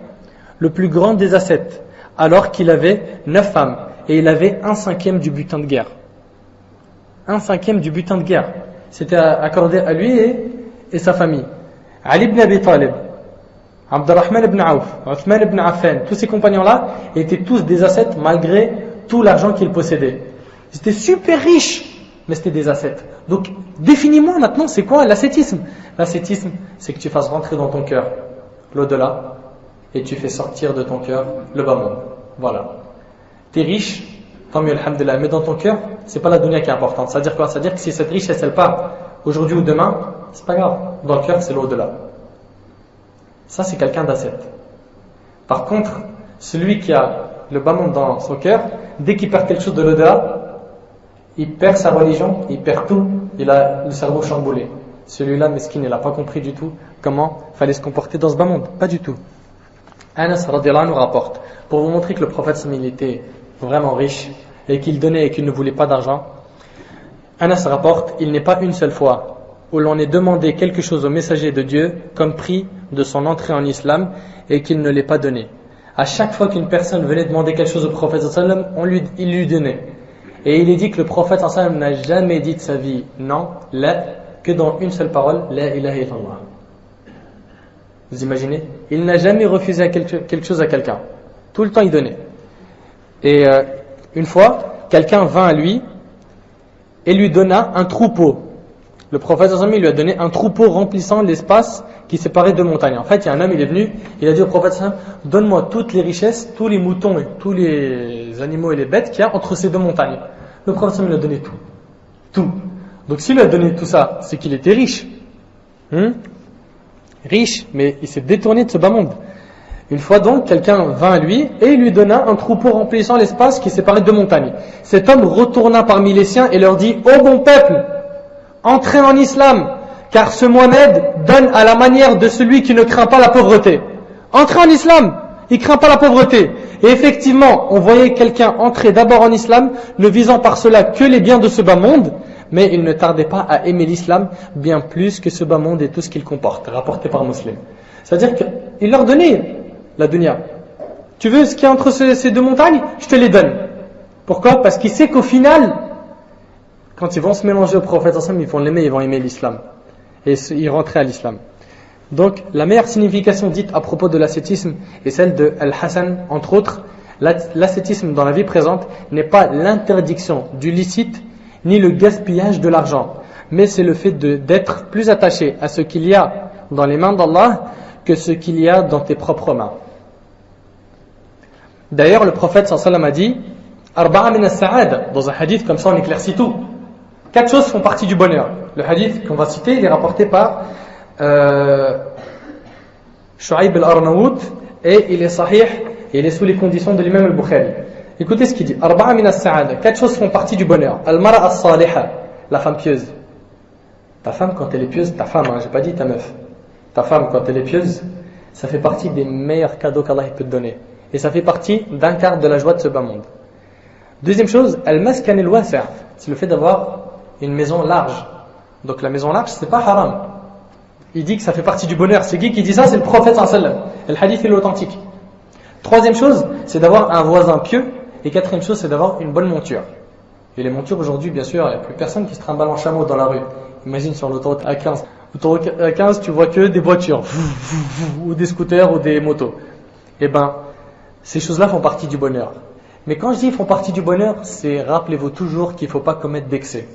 le plus grand des ascètes, alors qu'il avait 9 femmes et il avait 1/5 du butin de guerre. 1/5 du butin de guerre. C'était accordé à lui et sa famille. Ali ibn Abi Talib, Abdurrahman ibn Auf, Uthman ibn Affan, tous ces compagnons-là étaient tous des ascètes malgré tout l'argent qu'ils possédaient. Ils étaient super riches, mais c'était des ascètes. Donc, définis-moi maintenant, c'est quoi l'ascétisme? L'ascétisme, c'est que tu fasses rentrer dans ton cœur l'au-delà et tu fais sortir de ton cœur le bas monde. Voilà. T'es riche, tant mieux, alhamdoulilah, mais dans ton cœur, c'est pas la dunya qui est importante. C'est-à-dire quoi? C'est-à-dire que si cette richesse, elle part aujourd'hui ou demain, c'est pas grave. Dans le cœur, c'est l'au-delà. Ça, c'est quelqu'un d'ascète. Par contre, celui qui a le bas monde dans son cœur, dès qu'il perd quelque chose de l'au-delà, il perd sa religion, il perd tout, il a le cerveau chamboulé. Celui-là, mesquin, il n'a pas compris du tout comment il fallait se comporter dans ce bas monde. Pas du tout. Anas radiyallahu anhu rapporte, pour vous montrer que le prophète il était vraiment riche et qu'il donnait et qu'il ne voulait pas d'argent. Anas rapporte, il n'est pas une seule fois où l'on ait demandé quelque chose au messager de Dieu comme prix de son entrée en islam et qu'il ne l'ait pas donné. À chaque fois qu'une personne venait demander quelque chose au prophète sallam, il lui donnait. Et il est dit que le prophète sallam n'a jamais dit de sa vie non, la, que dans une seule parole, la ilaha illallah. Vous imaginez? Il n'a jamais refusé quelque chose à quelqu'un. Tout le temps il donnait. Et une fois, quelqu'un vint à lui et lui donna un troupeau. Le prophète sallam lui a donné un troupeau remplissant l'espace qui séparait deux montagnes. En fait, il y a un homme, il est venu, il a dit au prophète sallam, donne-moi toutes les richesses, tous les moutons et tous les animaux et les bêtes qu'il y a entre ces deux montagnes. Le prophète sallam lui a donné tout. Tout. Donc s'il lui a donné tout ça, c'est qu'il était riche. Riche, mais il s'est détourné de ce bas monde. Une fois donc, quelqu'un vint à lui et il lui donna un troupeau remplissant l'espace qui séparait deux montagnes. Cet homme retourna parmi les siens et leur dit, ô bon peuple, entrez en islam, car ce Mohammed donne à la manière de celui qui ne craint pas la pauvreté. Entrez en islam, il ne craint pas la pauvreté. Et effectivement, on voyait quelqu'un entrer d'abord en islam, ne visant par cela que les biens de ce bas monde, mais il ne tardait pas à aimer l'islam bien plus que ce bas monde et tout ce qu'il comporte, rapporté par Muslim. C'est-à-dire qu'il leur donnait la dunya. Tu veux ce qu'il y a entre ces deux montagnes? Je te les donne. Pourquoi? Parce qu'il sait qu'au final, quand ils vont se mélanger au prophète ensemble, ils vont l'aimer, ils vont aimer l'islam. Et ils rentraient à l'islam. Donc, la meilleure signification dite à propos de l'ascétisme est celle de Al-Hassan, entre autres. L'ascétisme dans la vie présente n'est pas l'interdiction du licite ni le gaspillage de l'argent, mais c'est le fait d'être plus attaché à ce qu'il y a dans les mains d'Allah que ce qu'il y a dans tes propres mains. D'ailleurs, le prophète sallallahu alayhi wa sallam a dit Arba'a min as-sa'ad, dans un hadith, comme ça on éclaircit tout. 4 choses font partie du bonheur. Le hadith qu'on va citer, il est rapporté par Shu'aib al-Arnaout et il est sahih et il est sous les conditions de l'imam al-Bukhari. Écoutez ce qu'il dit. Arba'a min as-sa'ada. 4 choses font partie du bonheur. Al-mara as-saliha, la femme pieuse. Ta femme quand elle est pieuse, ta femme, j'ai pas dit ta meuf. Ta femme quand elle est pieuse, ça fait partie des meilleurs cadeaux qu'Allah peut te donner. Et ça fait partie d'un quart de la joie de ce bas monde. Deuxième chose, al-maskan al-wasi', c'est le fait d'avoir une maison large. Donc la maison large, c'est pas haram. Il dit que ça fait partie du bonheur. C'est qui dit ça? C'est le prophète sallallahu alayhi wa sallam. Le hadith est authentique. Troisième chose, c'est d'avoir un voisin pieux. Et quatrième chose, c'est d'avoir une bonne monture. Et les montures aujourd'hui, bien sûr, il n'y a plus personne qui se trimballe en chameau dans la rue. Imagine sur l'autoroute A15. L'autoroute A15, tu vois que des voitures, ou des scooters, ou des motos. Eh ben, ces choses-là font partie du bonheur. Mais quand je dis font partie du bonheur, c'est rappelez-vous toujours qu'il ne faut pas commettre d'excès.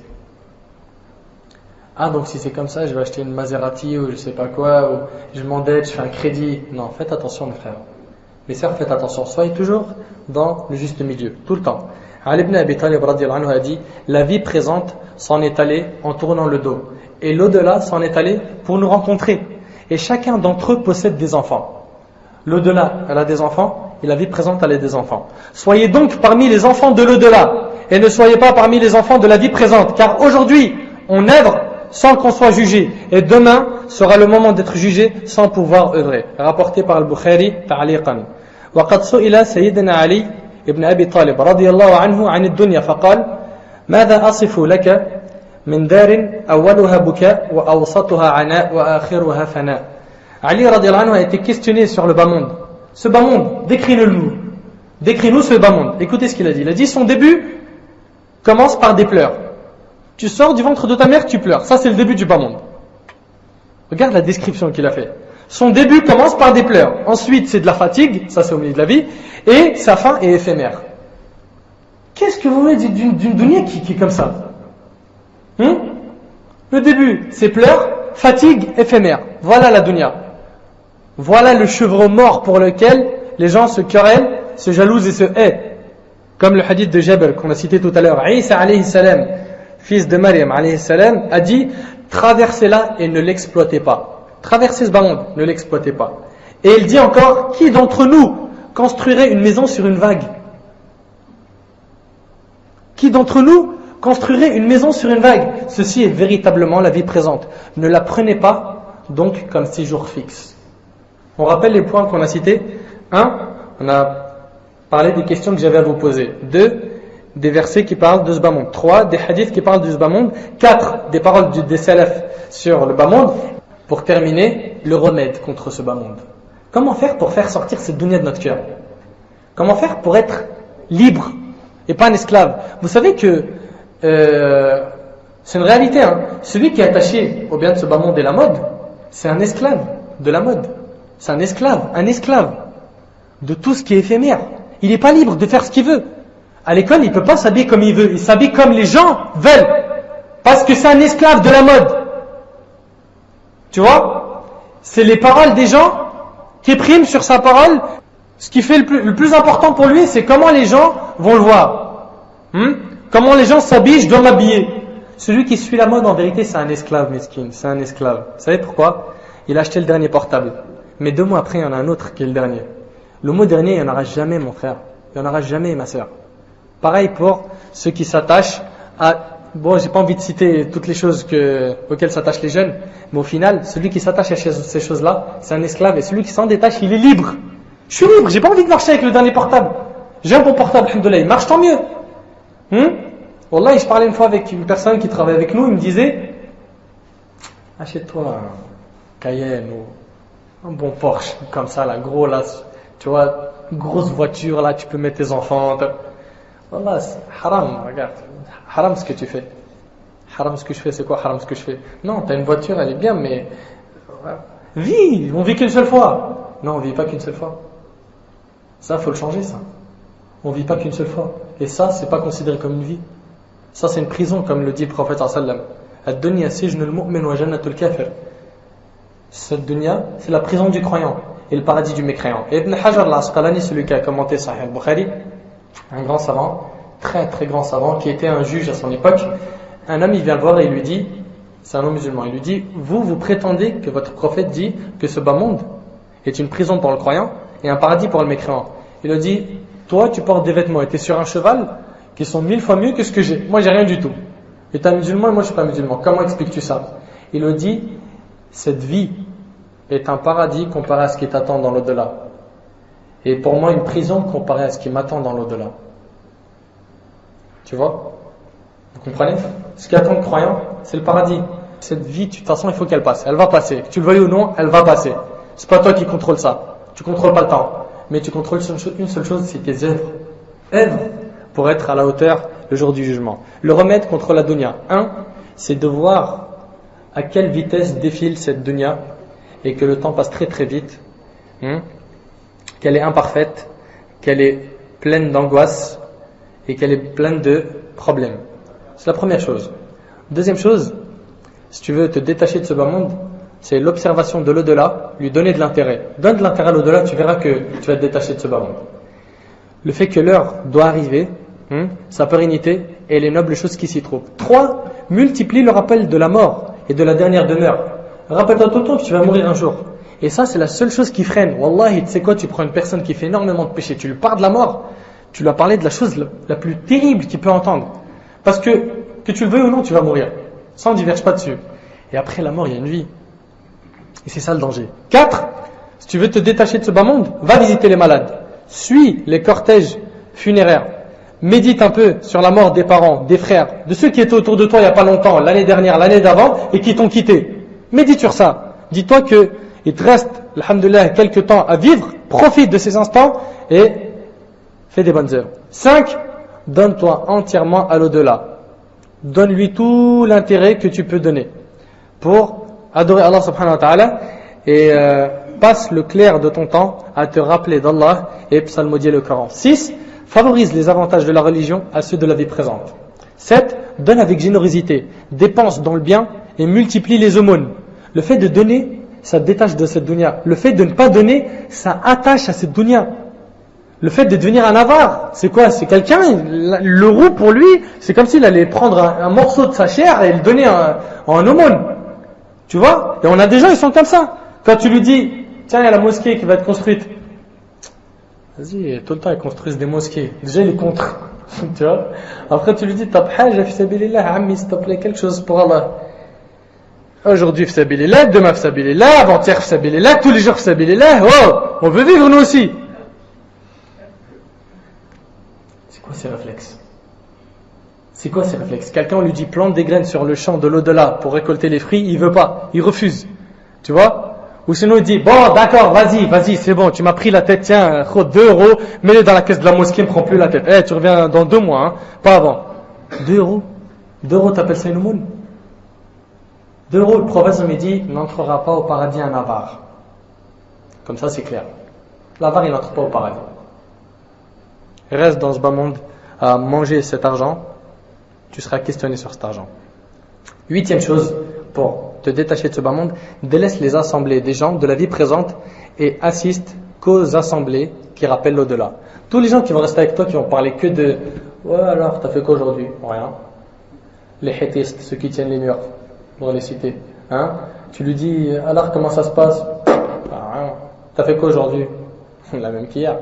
Ah, donc si c'est comme ça, je vais acheter une Maserati ou je sais pas quoi, ou je m'endette, je fais un crédit. Non, faites attention mes frères. Mes sœurs, faites attention. Soyez toujours dans le juste milieu, tout le temps. Ali ibn Abi Talib radiyallahu anhu a dit, la vie présente s'en est allée en tournant le dos. Et l'au-delà s'en est allé pour nous rencontrer. Et chacun d'entre eux possède des enfants. L'au-delà, elle a des enfants, et la vie présente, elle a des enfants. Soyez donc parmi les enfants de l'au-delà, et ne soyez pas parmi les enfants de la vie présente. Car aujourd'hui, on œuvre sans qu'on soit jugé. Et demain sera le moment d'être jugé sans pouvoir œuvrer. Rapporté par Al-Bukhari, ta'aliqan. وقد سئل سيدنا علي ابن أبي طالب رضي الله عنه عن الدنيا فقال ماذا أصف لك من دار أولها بكاء وأوسطها عناء وآخرها فناء. Ali radiallahu anhu a été questionné sur le bas monde. Ce bas monde, décris-le-nous. Décris-nous ce bas monde. Écoutez ce qu'il a dit. Il a dit son début commence par des pleurs. Tu sors du ventre de ta mère, tu pleures. Ça, c'est le début du bas monde. Regarde la description qu'il a fait. Son début commence par des pleurs. Ensuite, c'est de la fatigue. Ça, c'est au milieu de la vie. Et sa fin est éphémère. Qu'est-ce que vous voulez d'une dunya qui est comme ça? Le début, c'est pleurs, fatigue, éphémère. Voilà la dunya. Voilà le chevreau mort pour lequel les gens se querellent, se jalousent et se haient. Comme le hadith de Jabal qu'on a cité tout à l'heure. Isa alayhi salam, fils de Maryam alayhi salam, a dit traversez-la et ne l'exploitez pas. Traversez ce bas monde, ne l'exploitez pas. Et il dit encore, qui d'entre nous construirait une maison sur une vague? Qui d'entre nous construirait une maison sur une vague? Ceci est véritablement la vie présente. Ne la prenez pas donc comme séjour fixe. On rappelle les points qu'on a cités. 1. On a parlé des questions que j'avais à vous poser. 2. Des versets qui parlent de ce bas monde. 3. Des hadiths qui parlent de ce bas monde. 4. Des paroles des salaf sur le bas monde. Pour terminer, le remède contre ce bas monde. Comment faire pour faire sortir cette dunya de notre cœur? Comment faire pour être libre et pas un esclave? Vous savez que c'est une réalité. Celui qui est attaché au bien de ce bas monde et la mode, c'est un esclave de la mode. C'est un esclave de tout ce qui est éphémère. Il n'est pas libre de faire ce qu'il veut. À l'école, il ne peut pas s'habiller comme il veut. Il s'habille comme les gens veulent. Parce que c'est un esclave de la mode. Tu vois? C'est les paroles des gens qui priment sur sa parole. Ce qui fait le plus important pour lui, c'est comment les gens vont le voir. Comment les gens s'habillent, je dois m'habiller. Celui qui suit la mode, en vérité, c'est un esclave, mesquine. C'est un esclave. Vous savez pourquoi? Il a acheté le dernier portable. Mais 2 mois après, il y en a un autre qui est le dernier. Le mot dernier, il n'y en aura jamais, mon frère. Il n'y en aura jamais, ma soeur. Pareil pour ceux qui s'attachent à... Bon, j'ai pas envie de citer toutes les choses auxquelles s'attachent les jeunes, mais au final, celui qui s'attache à ces choses-là, c'est un esclave, et celui qui s'en détache, il est libre. Je suis libre, j'ai pas envie de marcher avec le dernier portable. J'ai un bon portable, alhamdoulilah, il marche tant mieux. Wallah, je parlais une fois avec une personne qui travaille avec nous, il me disait, achète-toi un Cayenne ou un bon Porsche, comme ça, là, gros, là, tu vois, une grosse voiture, là, tu peux mettre tes enfants. Wallah, c'est haram, regarde. Haram ce que tu fais. Haram ce que je fais, c'est quoi haram ce que je fais? Non, t'as une voiture, elle est bien, mais vis, on vit qu'une seule fois. Non, on vit pas qu'une seule fois. Ça, faut le changer, ça. On ne vit pas qu'une seule fois. Et ça, c'est pas considéré comme une vie. Ça, c'est une prison, comme le dit le prophète sallam. Ad-dunya sijnul mu'min wa jannatul kafir. Cette dunya, c'est la prison du croyant et le paradis du mécréant. Et Ibn Hajar al-Asqalani, celui qui a commenté Sahih al-Bukhari, un grand savant, très très grand savant, qui était un juge à son époque, un homme il vient le voir et il lui dit, c'est un homme musulman, il lui dit, vous prétendez que votre prophète dit que ce bas monde est une prison pour le croyant et un paradis pour le mécréant. Il lui dit, toi tu portes des vêtements et tu es sur un cheval qui sont 1000 fois mieux que ce que j'ai. Moi j'ai rien du tout. Et tu es un musulman et moi je suis pas musulman. Comment expliques-tu ça? Il lui dit, cette vie est un paradis comparé à ce qui t'attend dans l'au-delà. Et pour moi une prison comparée à ce qui m'attend dans l'au-delà. Tu vois? Vous comprenez? Ce qui attend le croyant, c'est le paradis. Cette vie, de toute façon, il faut qu'elle passe. Elle va passer. Que tu le veuilles ou non, elle va passer. C'est pas toi qui contrôle ça. Tu contrôles pas le temps. Mais tu contrôles une seule chose, c'est tes œuvres. Œuvres pour être à la hauteur le jour du jugement. Le remède contre la dunya. C'est de voir à quelle vitesse défile cette dunya et que le temps passe très très vite. Qu'elle est imparfaite, qu'elle est pleine d'angoisse et qu'elle est pleine de problèmes. C'est la première chose. Deuxième chose, si tu veux te détacher de ce bas monde, c'est l'observation de l'au-delà, lui donner de l'intérêt. Donne de l'intérêt à l'au-delà, tu verras que tu vas te détacher de ce bas monde. Le fait que l'heure doit arriver, sa pérennité et les nobles choses qui s'y trouvent. 3. Multiplie le rappel de la mort et de la dernière demeure. Rappelle-toi tout le temps que tu vas mourir un jour. Et ça, c'est la seule chose qui freine. Wallahi, tu sais quoi, tu prends une personne qui fait énormément de péchés, tu lui parles de la mort, tu lui as parlé de la chose la plus terrible qu'il peut entendre. Parce que tu le veuilles ou non, tu vas mourir. Ça, on ne diverge pas dessus. Et après la mort, il y a une vie. Et c'est ça le danger. 4. Si tu veux te détacher de ce bas monde, va visiter les malades. Suis les cortèges funéraires. Médite un peu sur la mort des parents, des frères, de ceux qui étaient autour de toi il n'y a pas longtemps, l'année dernière, l'année d'avant, et qui t'ont quitté. Médite sur ça. Dis-toi qu'il te reste, alhamdoulilah, quelques temps à vivre. Profite de ces instants et fais des bonnes œuvres. 5. Donne-toi entièrement à l'au-delà. Donne-lui tout l'intérêt que tu peux donner pour adorer Allah subhanahu wa ta'ala et passe le clair de ton temps à te rappeler d'Allah et psalmodier le Coran. 6. Favorise les avantages de la religion à ceux de la vie présente. 7. Donne avec générosité, dépense dans le bien et multiplie les aumônes. Le fait de donner, ça te détache de cette dunya. Le fait de ne pas donner, ça attache à cette dunya. Le fait de devenir un avare, c'est quoi? C'est quelqu'un, l'euro pour lui, c'est comme s'il allait prendre un morceau de sa chair et le donner en aumône. Tu vois? Et on a des gens, ils sont comme ça. Quand tu lui dis, tiens, il y a la mosquée qui va être construite. Vas-y, tout le temps ils construisent des mosquées. Déjà il est contre. Tu vois? Après tu lui dis, t'as bhaja fi sabilillah, ammi, s'il te plaît, quelque chose pour Allah. Aujourd'hui fi sabilillah, demain fi sabilillah, avant-hier fi sabilillah, tous les jours fi sabilillah. Oh, on veut vivre nous aussi. C'est quoi ces réflexes? C'est quoi ces réflexes? Quelqu'un lui dit plante des graines sur le champ de l'au-delà pour récolter les fruits, il veut pas, il refuse. Tu vois? Ou sinon il dit, bon d'accord, vas-y, c'est bon, tu m'as pris la tête, tiens, 2 euros, mets-les dans la caisse de la mosquée, ne prends plus la tête. Tu reviens dans 2 mois, pas avant. 2 euros 2 euros, t'appelles ça une aumône? 2 euros, le prophète me dit, n'entrera pas au paradis un avare. Comme ça c'est clair. L'avare il n'entre pas au paradis. Reste dans ce bas monde à manger cet argent, tu seras questionné sur cet argent. 8e chose, pour te détacher de ce bas monde, délaisse les assemblées des gens de la vie présente et assiste qu'aux assemblées qui rappellent l'au-delà. Tous les gens qui vont rester avec toi, qui vont parler que de ouais alors t'as fait quoi aujourd'hui? Rien. Les hétistes, ceux qui tiennent les murs, dans les cités. Tu lui dis alors comment ça se passe? Rien. T'as fait quoi aujourd'hui? La même qu'hier.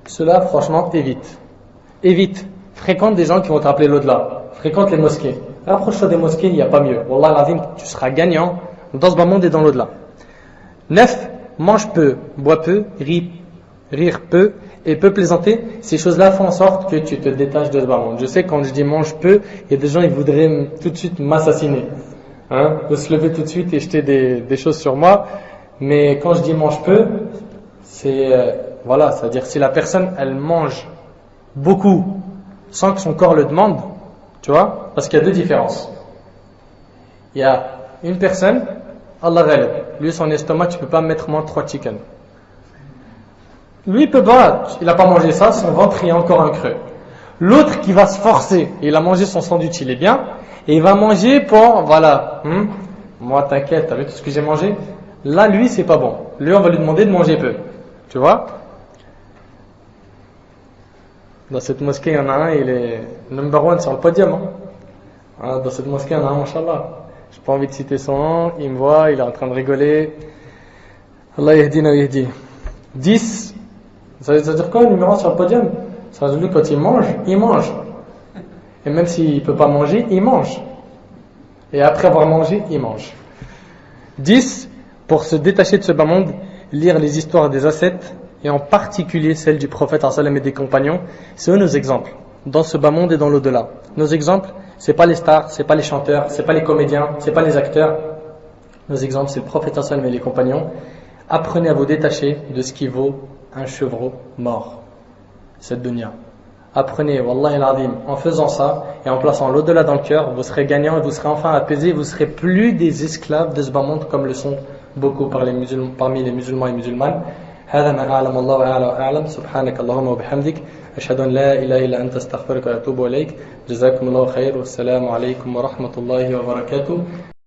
Cela franchement évite. Fréquente des gens qui vont te rappeler l'au-delà. Fréquente les mosquées. Rapproche-toi des mosquées, il n'y a pas mieux. Wallah l'azim, tu seras gagnant dans ce bas monde et dans l'au-delà. 9. Mange peu, bois peu, rire peu et peu plaisanter. Ces choses-là font en sorte que tu te détaches de ce bas monde. Je sais quand je dis mange peu, il y a des gens qui voudraient tout de suite m'assassiner. De se lever tout de suite et jeter des choses sur moi. Mais quand je dis mange peu, c'est voilà, c'est-à-dire si la personne elle mange beaucoup sans que son corps le demande, tu vois, parce qu'il y a 2 différences. Il y a une personne, Allah ghalib, lui son estomac tu peux pas mettre moins de 3 chicken. Lui, il peut pas, il n'a pas mangé ça, son ventre, il y a encore un creux. L'autre qui va se forcer, il a mangé son sandwich, il est bien, et il va manger pour, voilà, moi t'inquiète, t'as vu tout ce que j'ai mangé? Là, lui, c'est pas bon. Lui, on va lui demander de manger peu. Tu vois? Dans cette mosquée, il y en a un, il est number one sur le podium. Dans cette mosquée, il y en a un, Inch'Allah. J'ai pas envie de citer son nom, il me voit, il est en train de rigoler. Allah yahdina wa yahdi. 10. Ça veut dire quoi, numéro 1 sur le podium? Ça veut dire que quand il mange, il mange. Et même s'il ne peut pas manger, il mange. Et après avoir mangé, il mange. 10. Pour se détacher de ce bas monde, lire les histoires des ascètes, et en particulier celles du prophète et des compagnons. C'est eux nos exemples, dans ce bas monde et dans l'au-delà. Nos exemples, c'est pas les stars, c'est pas les chanteurs, c'est pas les comédiens, c'est pas les acteurs. Nos exemples, c'est le prophète et les compagnons. Apprenez à vous détacher de ce qui vaut un chevreau mort, cette dunya. Apprenez, wallahi al-azim, en faisant ça et en plaçant l'au-delà dans le cœur, vous serez gagnant et vous serez enfin apaisé, vous serez plus des esclaves de ce bas monde comme le sont beaucoup parmi les musulmans et musulmanes. هذا ما أعلم الله أعلى وأعلم سبحانك اللهم وبحمدك أشهد أن لا إله إلا أنت استغفرك وأتوب إليك جزاكم الله خير والسلام عليكم ورحمة الله وبركاته.